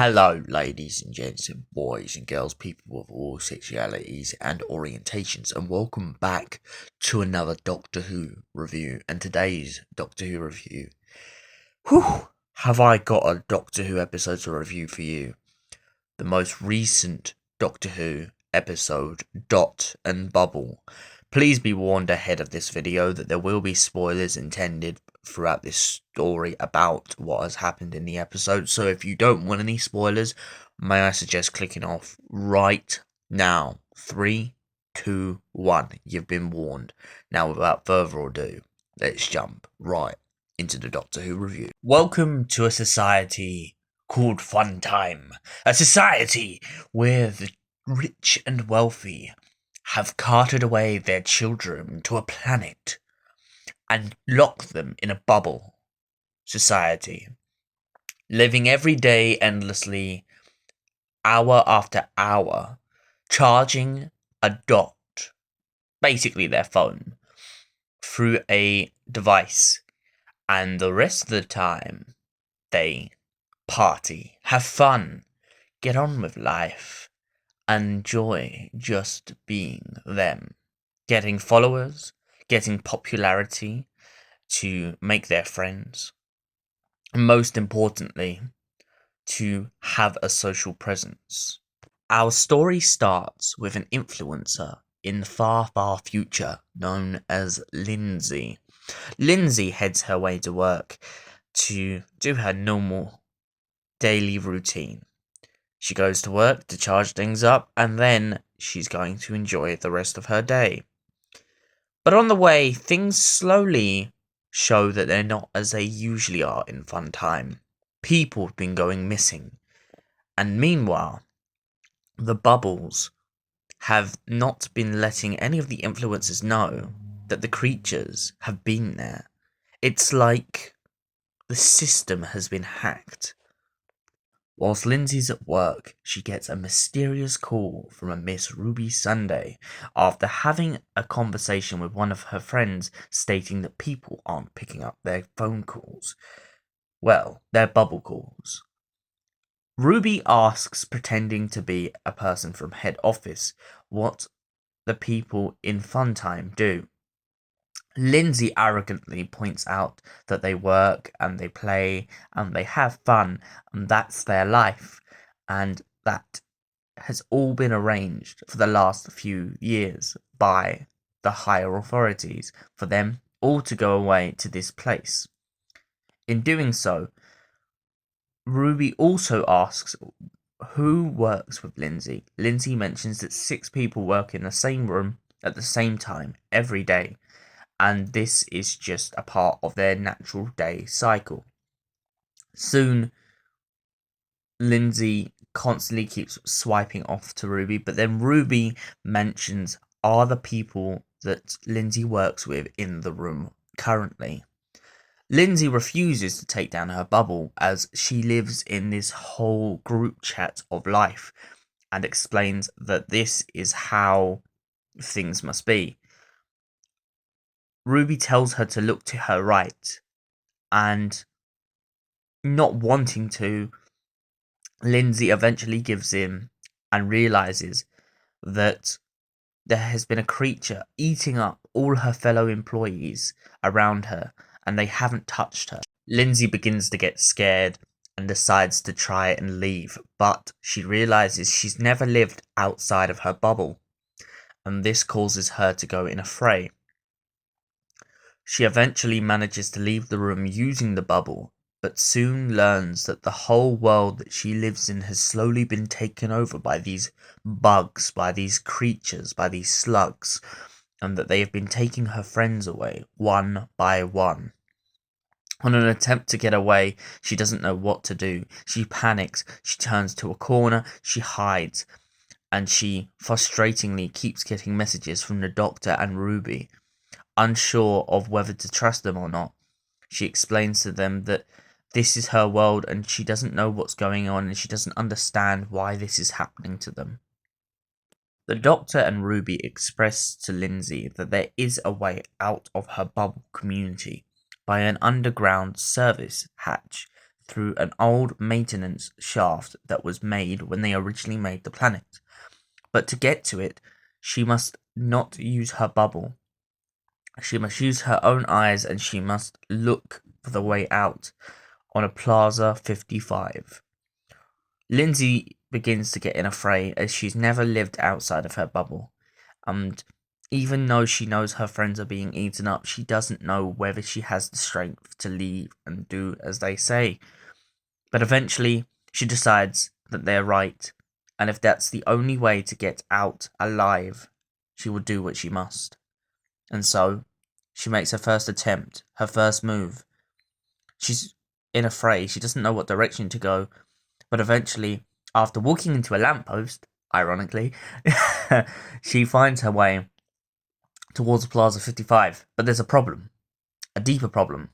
Hello, ladies and gents, and boys and girls, people of all sexualities and orientations, and welcome back to another Doctor Who review. And today's Doctor Who review, have I got a Doctor Who episode to review for you? The most recent Doctor Who episode, Dot and Bubble. Please be warned ahead of this video that there will be spoilers intended throughout this story about what has happened in the episode. So if you don't want any spoilers, may I suggest clicking off right now. 3, 2, 1. You've been warned. Now without further ado, let's jump right into the Doctor Who review. Welcome to a society called Fun Time. A society where the rich and wealthy have carted away their children to a planet and locked them in a bubble society, living every day endlessly, hour after hour, charging a dot, basically their phone, through a device, and the rest of the time they party, have fun, get on with life, enjoy just being them, getting followers, getting popularity to make their friends, and most importantly, to have a social presence. Our story starts with an influencer in the far, far future known as Linsey. Linsey heads her way to work to do her normal daily routine. She goes to work to charge things up, and then she's going to enjoy the rest of her day. But on the way, things slowly show that they're not as they usually are in Fun Time. People have been going missing, and meanwhile, the bubbles have not been letting any of the influencers know that the creatures have been there. It's like the system has been hacked. Whilst Linsey's at work, she gets a mysterious call from a Miss Ruby Sunday after having a conversation with one of her friends stating that people aren't picking up their phone calls. Well, their bubble calls. Ruby asks, pretending to be a person from head office, what the people in Fun Time do. Linsey arrogantly points out that they work and they play and they have fun and that's their life, and that has all been arranged for the last few years by the higher authorities for them all to go away to this place. In doing so, Ruby also asks who works with Linsey. Linsey mentions that 6 people work in the same room at the same time every day, and this is just a part of their natural day cycle. Soon, Linsey constantly keeps swiping off to Ruby, but then Ruby mentions are the people that Linsey works with in the room currently. Linsey refuses to take down her bubble as she lives in this whole group chat of life and explains that this is how things must be. Ruby tells her to look to her right, and not wanting to, Linsey eventually gives in and realizes that there has been a creature eating up all her fellow employees around her, and they haven't touched her. Linsey begins to get scared and decides to try and leave, but she realizes she's never lived outside of her bubble, and this causes her to go in a fray. She eventually manages to leave the room using the bubble, but soon learns that the whole world that she lives in has slowly been taken over by these bugs, by these creatures, by these slugs, and that they have been taking her friends away, one by one. On an attempt to get away, she doesn't know what to do. She panics, she turns to a corner, she hides, and she frustratingly keeps getting messages from the Doctor and Ruby. Unsure of whether to trust them or not, she explains to them that this is her world and she doesn't know what's going on and she doesn't understand why this is happening to them. The Doctor and Ruby express to Linsey that there is a way out of her bubble community by an underground service hatch through an old maintenance shaft that was made when they originally made the planet. But to get to it, she must not use her bubble. She must use her own eyes, and she must look for the way out on a Plaza 55. Linsey begins to get in a fray as she's never lived outside of her bubble. And even though she knows her friends are being eaten up, she doesn't know whether she has the strength to leave and do as they say. But eventually, she decides that they're right, and if that's the only way to get out alive, she will do what she must. And so, she makes her first attempt, her first move. She's in a fray, she doesn't know what direction to go, but eventually, after walking into a lamppost, ironically, she finds her way towards Plaza 55. But there's a problem, a deeper problem,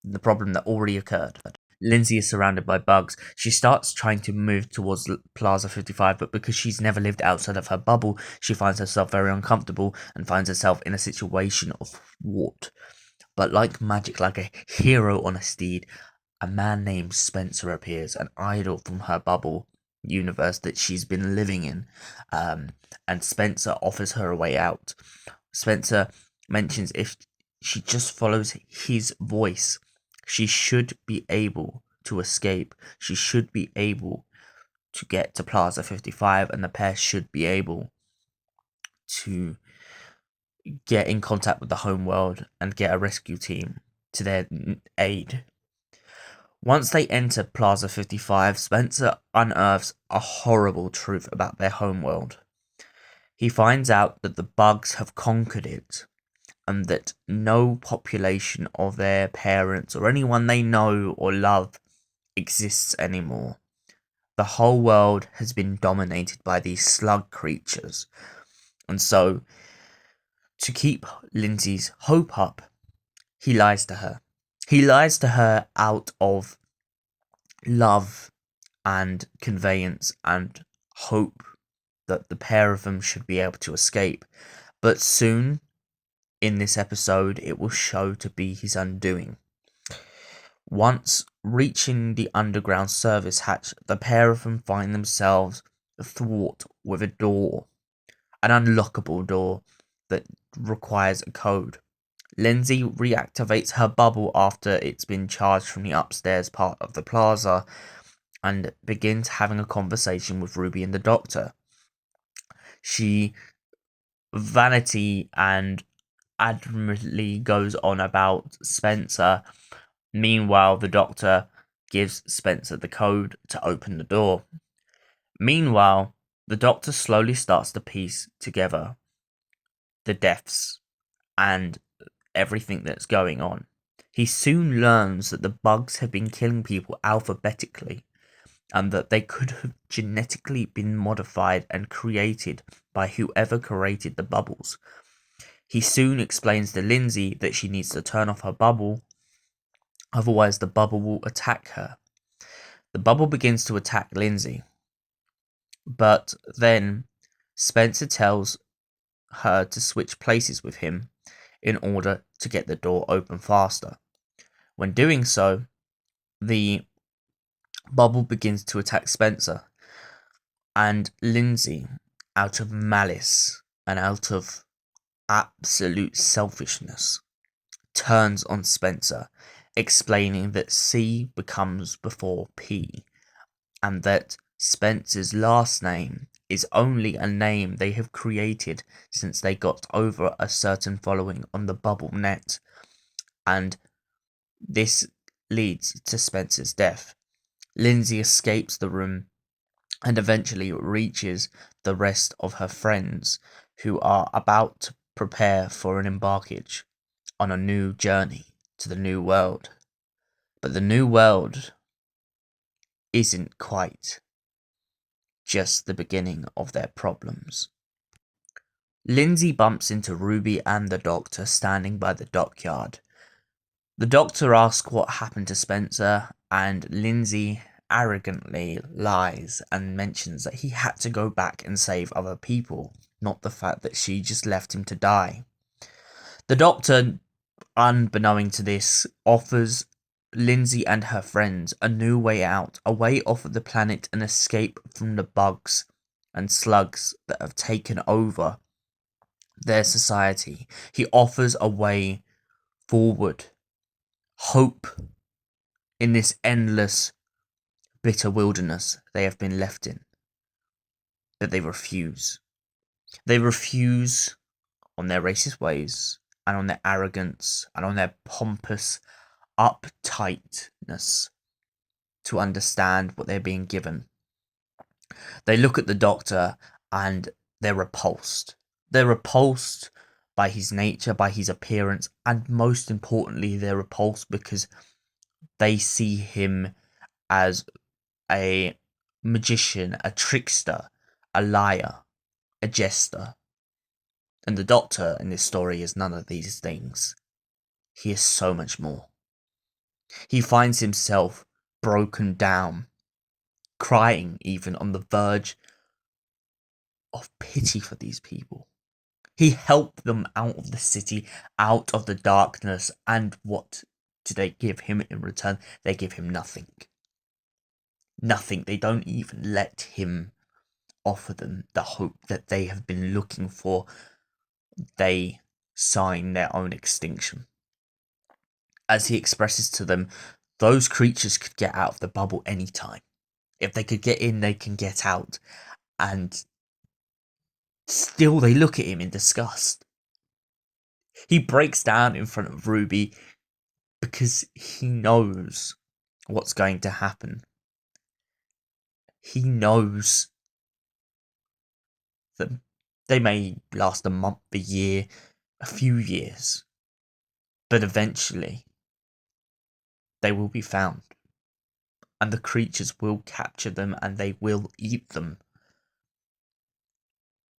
the problem that already occurred. Linsey is surrounded by bugs. She starts trying to move towards Plaza 55, but because she's never lived outside of her bubble, she finds herself very uncomfortable and finds herself in a situation of thwart. But like magic, like a hero on a steed, a man named Spencer appears, an idol from her bubble universe that she's been living in, and Spencer offers her a way out. Spencer mentions if she just follows his voice, she should be able to escape. She should be able to get to Plaza 55, and the pair should be able to get in contact with the home world and get a rescue team to their aid. Once they enter Plaza 55, Spencer unearths a horrible truth about their homeworld. He finds out that the bugs have conquered it, and that no population of their parents or anyone they know or love exists anymore. The whole world has been dominated by these slug creatures. And so, to keep Linsey's hope up, he lies to her. He lies to her out of love and conveyance and hope that the pair of them should be able to escape. But soon, in this episode, it will show to be his undoing. Once reaching the underground service hatch, the pair of them find themselves athwart with a door, an unlockable door that requires a code. Linsey reactivates her bubble after it's been charged from the upstairs part of the plaza and begins having a conversation with Ruby and the Doctor. She vanity and admirably goes on about Spencer. Meanwhile, the Doctor gives Spencer the code to open the door. Meanwhile, the Doctor slowly starts to piece together the deaths and everything that's going on. He soon learns that the bugs have been killing people alphabetically, and that they could have genetically been modified and created by whoever created the bubbles. He soon explains to Linsey that she needs to turn off her bubble, otherwise the bubble will attack her. The bubble begins to attack Linsey, but then Spencer tells her to switch places with him in order to get the door open faster. When doing so, the bubble begins to attack Spencer, and Linsey, out of malice and out of absolute selfishness, turns on Spencer, explaining that C becomes before P, and that Spencer's last name is only a name they have created since they got over a certain following on the bubble net, and this leads to Spencer's death. Linsey escapes the room and eventually reaches the rest of her friends, who are about to prepare for an embarkage on a new journey to the new world. But the new world isn't quite just the beginning of their problems. Linsey bumps into Ruby and the Doctor standing by the dockyard. The Doctor asks what happened to Spencer, and Linsey arrogantly lies and mentions that he had to go back and save other people, not the fact that she just left him to die. The Doctor, unbeknown to this, offers Linsey and her friends a new way out, a way off of the planet, an escape from the bugs and slugs that have taken over their society. He offers a way forward, hope in this endless, bitter wilderness they have been left in. But they refuse. They refuse on their racist ways, and on their arrogance, and on their pompous uptightness to understand what they're being given. They look at the Doctor and they're repulsed. They're repulsed by his nature, by his appearance, and most importantly, they're repulsed because they see him as a magician, a trickster, a liar, a jester. And the Doctor in this story is none of these things. He is so much more. He finds himself broken down, crying even on the verge of pity for these people. He helped them out of the city, out of the darkness, and what do they give him in return? They give him nothing. Nothing. They don't even let him offer them the hope that they have been looking for. They sign their own extinction. As he expresses to them, those creatures could get out of the bubble anytime. If they could get in, they can get out. And still they look at him in disgust. He breaks down in front of Ruby because he knows what's going to happen. He knows that they may last a month, a year, a few years, but eventually they will be found, and the creatures will capture them and they will eat them.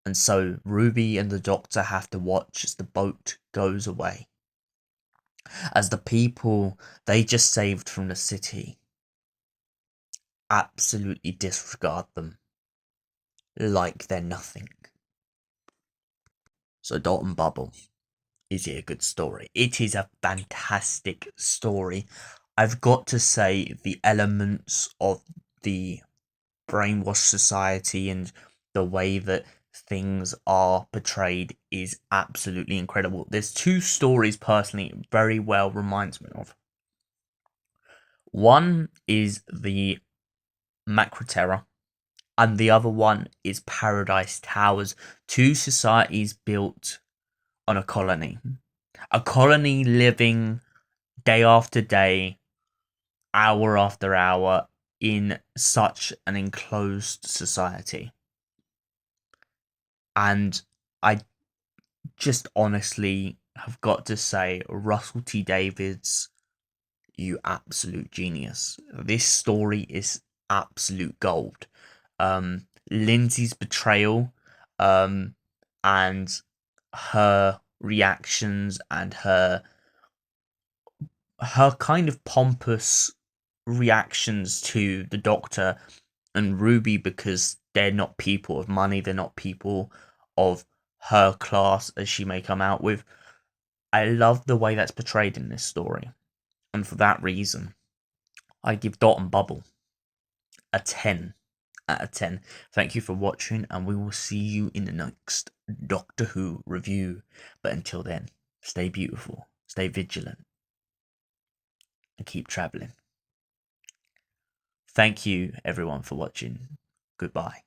And so Ruby and the Doctor have to watch as the boat goes away, as the people they just saved from the city absolutely disregard them like they're nothing. So Dot and Bubble, is it a good story? It is a fantastic story. I've got to say, the elements of the brainwashed society and the way that things are portrayed is absolutely incredible. There's two stories personally very well reminds me of. One is the Macra Terror, and the other one is Paradise Towers. Two societies built on a colony living day after day, hour after hour, in such an enclosed society. And I just honestly have got to say, Russell T Davies, you absolute genius. This story is absolute gold. Linsey's betrayal, and her reactions and her kind of pompous reactions to the Doctor and Ruby, because they're not people of money, they're not people of her class, as she may come out with. I love the way that's portrayed in this story, and for that reason, I give Dot and Bubble a 10 out of 10. Thank you for watching, and we will see you in the next Doctor Who review. But until then, stay beautiful, stay vigilant, and keep travelling. Thank you, everyone, for watching. Goodbye.